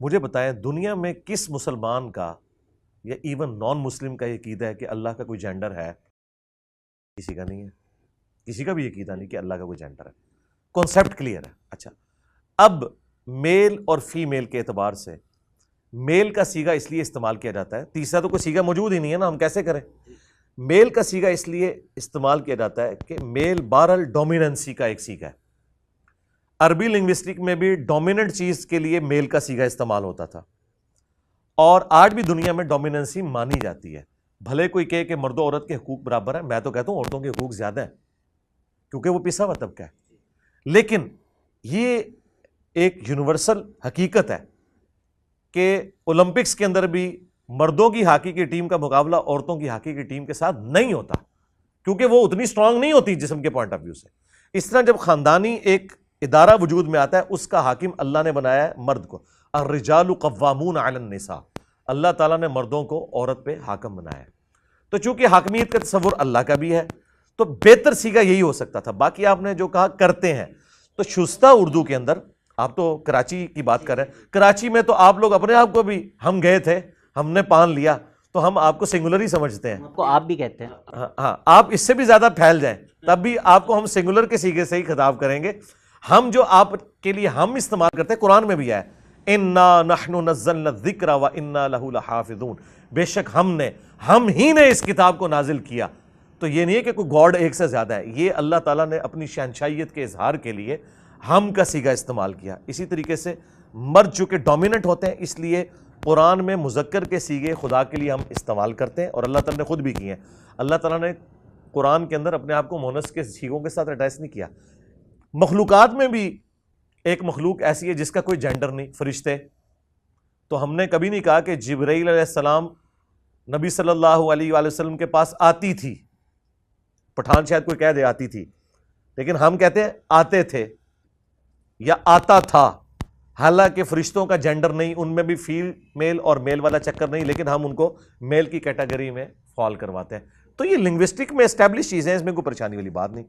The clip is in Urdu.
مجھے بتائیں دنیا میں کس مسلمان کا یا ایون نان مسلم کا یہ عقیدہ ہے کہ اللہ کا کوئی جینڈر ہے؟ کسی کا نہیں ہے. کسی کا بھی عقیدہ نہیں کہ اللہ کا کوئی جینڈر ہے. کانسیپٹ کلیئر ہے. اچھا، اب میل اور فیمیل کے اعتبار سے میل کا سیگا اس لیے استعمال کیا جاتا ہے، تیسرا تو کوئی سیگا موجود ہی نہیں ہے نا، ہم کیسے کریں؟ میل کا سیگا اس لیے استعمال کیا جاتا ہے کہ میل بہرحال ڈومیننسی کا ایک سیگا ہے. عربی لنگوسٹک میں بھی ڈومیننٹ چیز کے لیے میل کا سیگا استعمال ہوتا تھا، اور آج بھی دنیا میں ڈومیننسی مانی جاتی ہے. بھلے کوئی کہے کہ مرد و عورت کے حقوق برابر ہیں، میں تو کہتا ہوں عورتوں کے حقوق زیادہ ہیں کیونکہ وہ پسا ہوا طبقہ ہے. لیکن یہ ایک یونیورسل حقیقت ہے کہ اولمپکس کے اندر بھی مردوں کی ہاکی کی ٹیم کا مقابلہ عورتوں کی ہاکی کی ٹیم کے ساتھ نہیں ہوتا، کیونکہ وہ اتنی سٹرونگ نہیں ہوتی جسم کے پوائنٹ آف ویو سے. اس طرح جب خاندانی ایک ادارہ وجود میں آتا ہے، اس کا حاکم اللہ نے بنایا ہے مرد کو. الرجال قوامون علی النساء، اللہ تعالیٰ نے مردوں کو عورت پہ حاکم بنایا ہے. تو چونکہ حاکمیت کا تصور اللہ کا بھی ہے تو بہتر سیگا یہی ہو سکتا تھا. باقی آپ نے جو کہا کرتے ہیں، تو شستہ اردو کے اندر آپ تو کراچی کی بات کر رہے ہیں، کراچی میں تو آپ لوگ اپنے آپ کو بھی، ہم گئے تھے، ہم نے پان لیا، تو ہم آپ کو سنگولر ہی سمجھتے ہیں. آپ کو آپ بھی کہتے ہیں. ہاں، آپ اس سے بھی زیادہ پھیل جائیں تب بھی آپ کو ہم سنگولر کے سیگے سے ہی خطاب کریں گے. ہم جو آپ کے لیے ہم استعمال کرتے ہیں قرآن میں بھی ہے، انا نحن نزلنا الذکر وانا لہ لحافظون، بے شک ہم ہی نے اس کتاب کو نازل کیا. تو یہ نہیں ہے کہ کوئی گاڈ ایک سے زیادہ ہے، یہ اللہ تعالیٰ نے اپنی شہنشائیت کے اظہار کے لیے ہم کا سیگا استعمال کیا. اسی طریقے سے مرد چونکہ ڈومیننٹ ہوتے ہیں، اس لیے قرآن میں مذکر کے سیگے خدا کے لیے ہم استعمال کرتے ہیں، اور اللہ تعالیٰ نے خود بھی کیے ہیں. اللہ تعالیٰ نے قرآن کے اندر اپنے آپ کو مونس کے سیگوں کے ساتھ اٹیچ نہیں کیا. مخلوقات میں بھی ایک مخلوق ایسی ہے جس کا کوئی جینڈر نہیں، فرشتے. تو ہم نے کبھی نہیں کہا کہ جبرائیل علیہ السلام نبی صلی اللہ علیہ وآلہ وسلم کے پاس آتی تھی. پٹھان شاید کوئی کہہ دے آتی تھی، لیکن ہم کہتے ہیں آتے تھے یا آتا تھا. حالانکہ فرشتوں کا جینڈر نہیں، ان میں بھی میل اور میل والا چکر نہیں، لیکن ہم ان کو میل کی کیٹیگری میں فال کرواتے ہیں. تو یہ لنگوسٹک میں اسٹیبلش چیزیں ہیں، اس میں کوئی پریشانی والی بات نہیں.